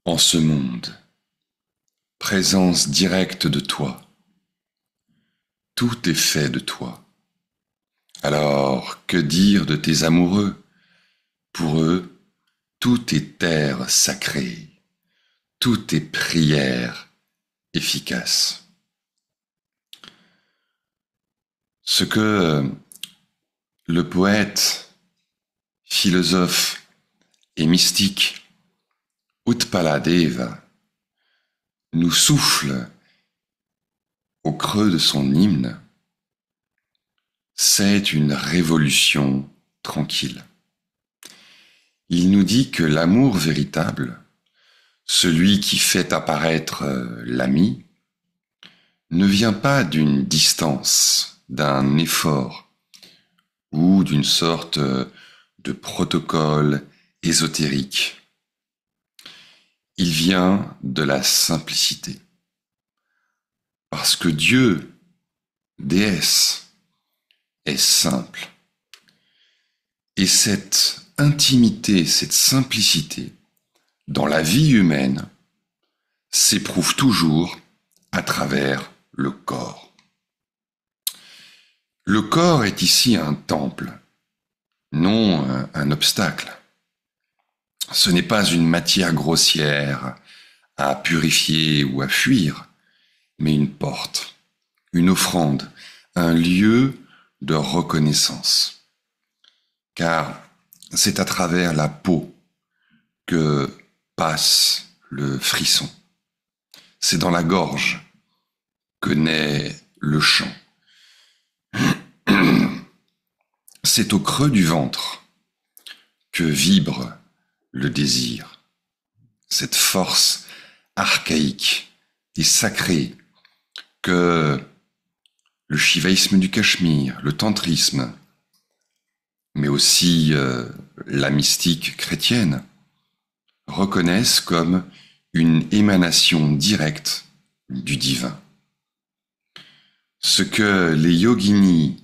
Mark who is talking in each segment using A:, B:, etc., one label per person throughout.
A: En ce monde, présence directe de toi, tout est fait de toi. Alors, que dire de tes amoureux? Pour eux, tout est terre sacrée, tout est prière efficace. Ce que le poète, philosophe et mystique Utpaladeva nous souffle au creux de son hymne, c'est une révolution tranquille. Il nous dit que l'amour véritable, celui qui fait apparaître l'ami, ne vient pas d'une distance, d'un effort ou d'une sorte de protocole ésotérique. Il vient de la simplicité. Parce que Dieu, déesse, est simple. Et cette intimité, cette simplicité, dans la vie humaine, s'éprouve toujours à travers le corps. Le corps est ici un temple, non un obstacle. Ce n'est pas une matière grossière à purifier ou à fuir, mais une porte, une offrande, un lieu de reconnaissance. Car c'est à travers la peau que passe le frisson. C'est dans la gorge que naît le chant. C'est au creux du ventre que vibre le désir. Cette force archaïque et sacrée que le shivaïsme du Cachemire, le tantrisme, mais aussi la mystique chrétienne, reconnaissent comme une émanation directe du divin. Ce que les yoginis,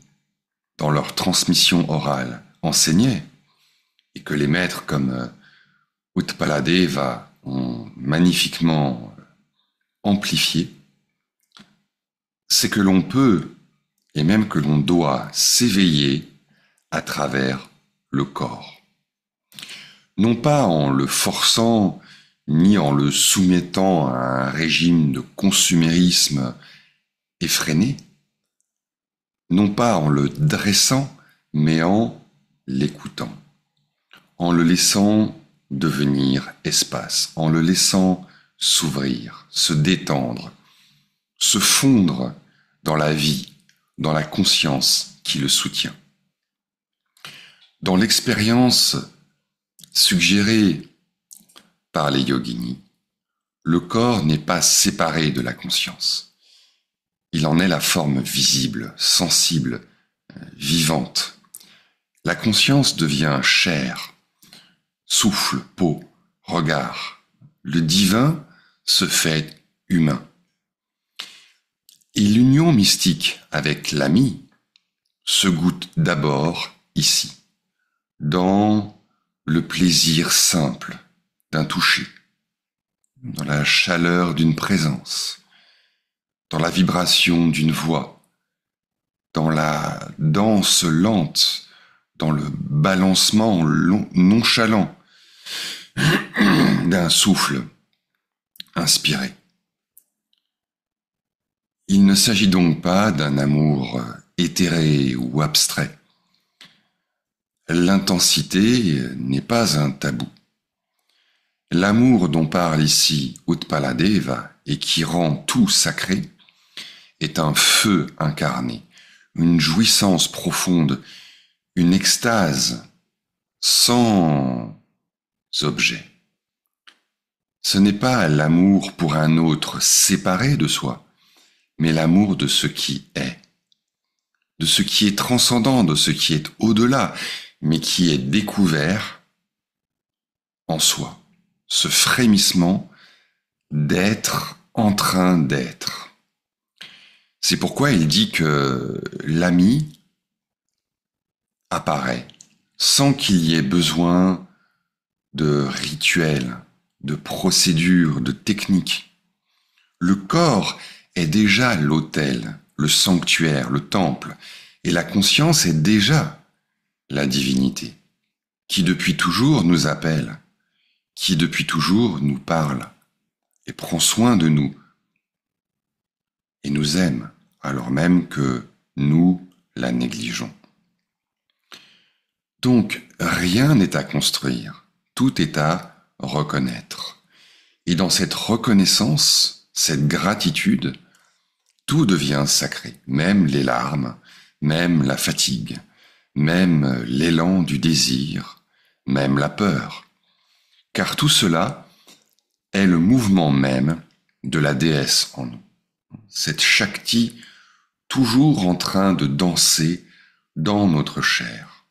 A: dans leur transmission orale, enseignaient, et que les maîtres comme Utpaladeva ont magnifiquement amplifié, c'est que l'on peut, et même que l'on doit, s'éveiller à travers le corps. Non pas en le forçant, ni en le soumettant à un régime de consumérisme effréné, non pas en le dressant, mais en l'écoutant, en le laissant devenir espace, en le laissant s'ouvrir, se détendre, se fondre dans la vie, dans la conscience qui le soutient. Dans l'expérience suggérée par les yoginis, le corps n'est pas séparé de la conscience. Il en est la forme visible, sensible, vivante. La conscience devient chair, souffle, peau, regard. Le divin se fait humain. Et l'union mystique avec l'ami se goûte d'abord ici, dans le plaisir simple d'un toucher, dans la chaleur d'une présence, dans la vibration d'une voix, dans la danse lente, dans le balancement nonchalant d'un souffle inspiré. Il ne s'agit donc pas d'un amour éthéré ou abstrait. L'intensité n'est pas un tabou. L'amour dont parle ici Utpaladeva et qui rend tout sacré est un feu incarné, une jouissance profonde, une extase sans objet. Ce n'est pas l'amour pour un autre séparé de soi, mais l'amour de ce qui est, de ce qui est transcendant, de ce qui est au-delà, mais qui est découvert en soi. Ce frémissement d'être en train d'être. C'est pourquoi il dit que l'ami apparaît sans qu'il y ait besoin de rituel de procédures, de techniques. Le corps est déjà l'autel, le sanctuaire, le temple, et la conscience est déjà la divinité, qui depuis toujours nous appelle, qui depuis toujours nous parle, et prend soin de nous, et nous aime, alors même que nous la négligeons. Donc, rien n'est à construire, tout est à reconnaître. Et dans cette reconnaissance, cette gratitude, tout devient sacré, même les larmes, même la fatigue, même l'élan du désir, même la peur. Car tout cela est le mouvement même de la déesse en nous. Cette Shakti toujours en train de danser dans notre chair,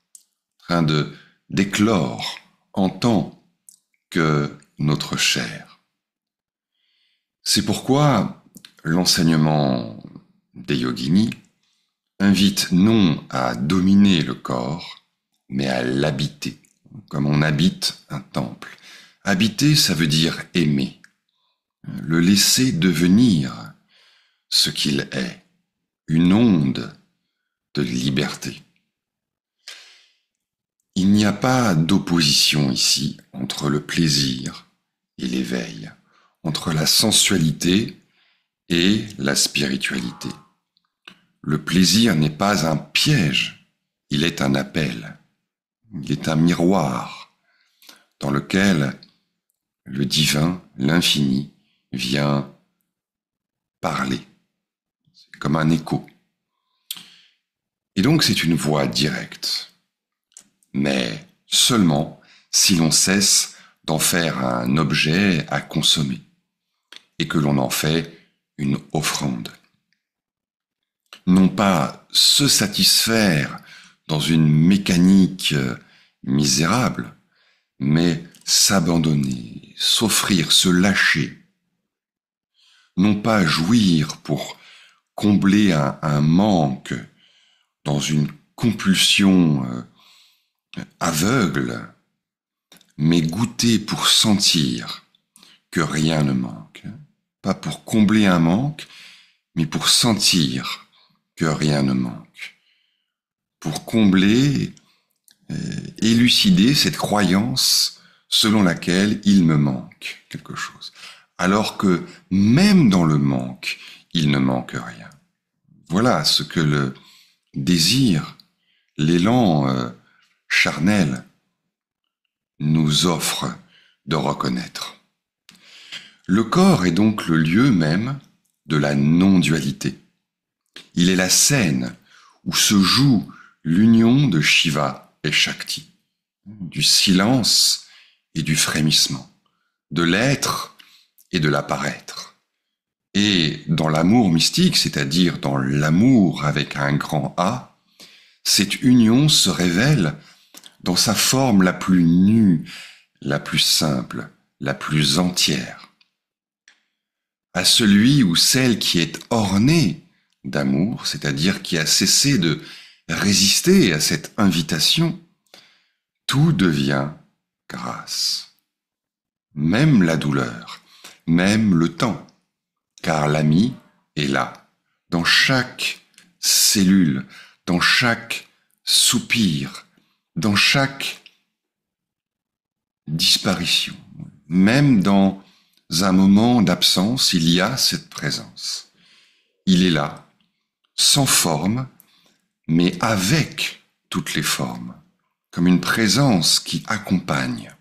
A: en train d'éclore en tant que notre chair. C'est pourquoi l'enseignement des yoginis invite non à dominer le corps, mais à l'habiter, comme on habite un temple. Habiter, ça veut dire aimer, le laisser devenir ce qu'il est, une onde de liberté. Il n'y a pas d'opposition ici entre le plaisir et l'éveil, entre la sensualité et la spiritualité. Le plaisir n'est pas un piège, il est un appel, il est un miroir dans lequel le divin, l'infini, vient parler. C'est comme un écho. Et donc c'est une voie directe, mais seulement si l'on cesse d'en faire un objet à consommer et que l'on en fait une offrande. Non pas se satisfaire dans une mécanique misérable, mais s'abandonner, s'offrir, se lâcher. Non pas jouir pour combler un manque dans une compulsion aveugle, mais goûter pour sentir que rien ne manque. Pas pour combler un manque, mais pour sentir que rien ne manque. Pour combler, élucider cette croyance selon laquelle il me manque quelque chose. Alors que même dans le manque, il ne manque rien. Voilà ce que le désir, l'élan charnel nous offre de reconnaître. Le corps est donc le lieu même de la non-dualité. Il est la scène où se joue l'union de Shiva et Shakti, du silence et du frémissement, de l'être et de l'apparaître. Et dans l'amour mystique, c'est-à-dire dans l'amour avec un grand A, cette union se révèle dans sa forme la plus nue, la plus simple, la plus entière. À celui ou celle qui est orné d'amour, c'est-à-dire qui a cessé de résister à cette invitation, tout devient grâce. Même la douleur, même le temps, car l'ami est là, dans chaque cellule, dans chaque soupir, dans chaque disparition, même dans un moment d'absence, il y a cette présence. Il est là, sans forme, mais avec toutes les formes, comme une présence qui accompagne,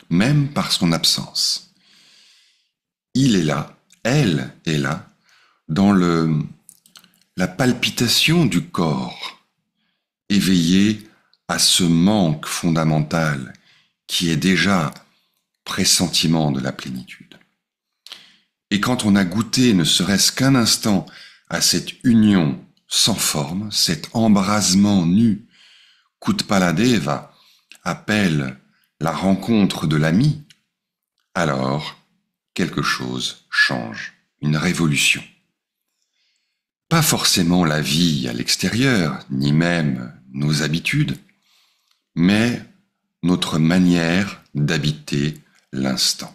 A: même par son absence. Il est là, elle est là, dans la palpitation du corps, éveillé à ce manque fondamental qui est déjà pressentiment de la plénitude. Et quand on a goûté ne serait-ce qu'un instant à cette union sans forme, cet embrasement nu qu'Utpaladeva appelle la rencontre de l'ami, alors quelque chose change, une révolution. Pas forcément la vie à l'extérieur, ni même nos habitudes, mais notre manière d'habiter l'instant.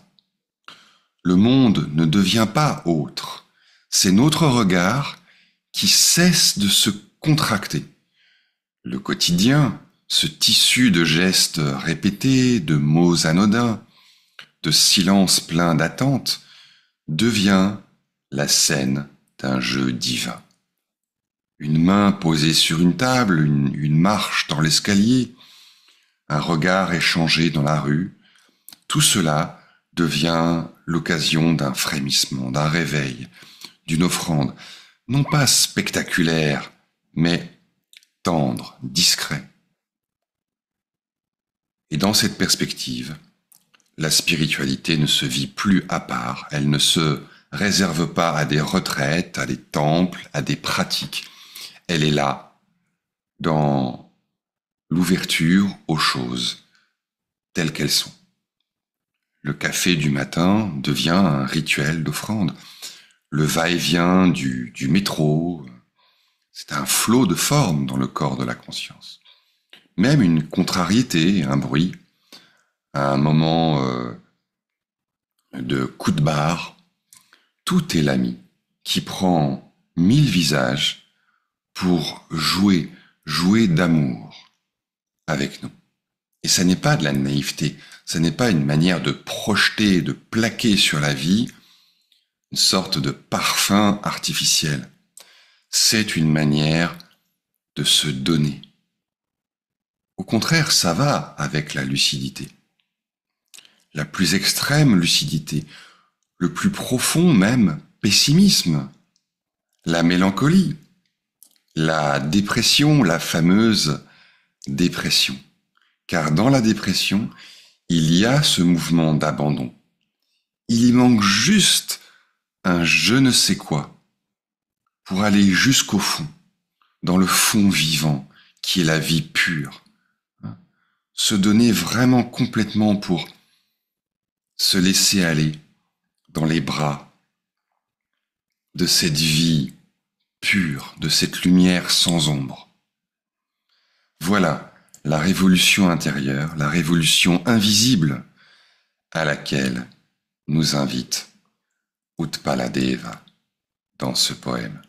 A: Le monde ne devient pas autre, c'est notre regard qui cesse de se contracter. Le quotidien, ce tissu de gestes répétés, de mots anodins, de silences pleins d'attente, devient la scène d'un jeu divin. Une main posée sur une table, une marche dans l'escalier, un regard échangé dans la rue, tout cela devient l'occasion d'un frémissement, d'un réveil, d'une offrande, non pas spectaculaire, mais tendre, discret. Et dans cette perspective, la spiritualité ne se vit plus à part, elle ne se réserve pas à des retraites, à des temples, à des pratiques. Elle est là, dans l'ouverture aux choses telles qu'elles sont. Le café du matin devient un rituel d'offrande. Le va-et-vient du métro, c'est un flot de formes dans le corps de la conscience. Même une contrariété, un bruit, un moment de coup de barre, tout est l'ami qui prend 1000 visages pour jouer d'amour avec nous. Et ça n'est pas de la naïveté, ça n'est pas une manière de projeter, de plaquer sur la vie une sorte de parfum artificiel. C'est une manière de se donner. Au contraire, ça va avec la lucidité. La plus extrême lucidité, le plus profond même pessimisme, la mélancolie, la dépression, la fameuse dépression. Car dans la dépression, il y a ce mouvement d'abandon. Il y manque juste un je ne sais quoi pour aller jusqu'au fond, dans le fond vivant, qui est la vie pure. Se donner vraiment complètement pour se laisser aller dans les bras de cette vie pure, de cette lumière sans ombre. Voilà la révolution intérieure, la révolution invisible à laquelle nous invite Utpaladeva dans ce poème.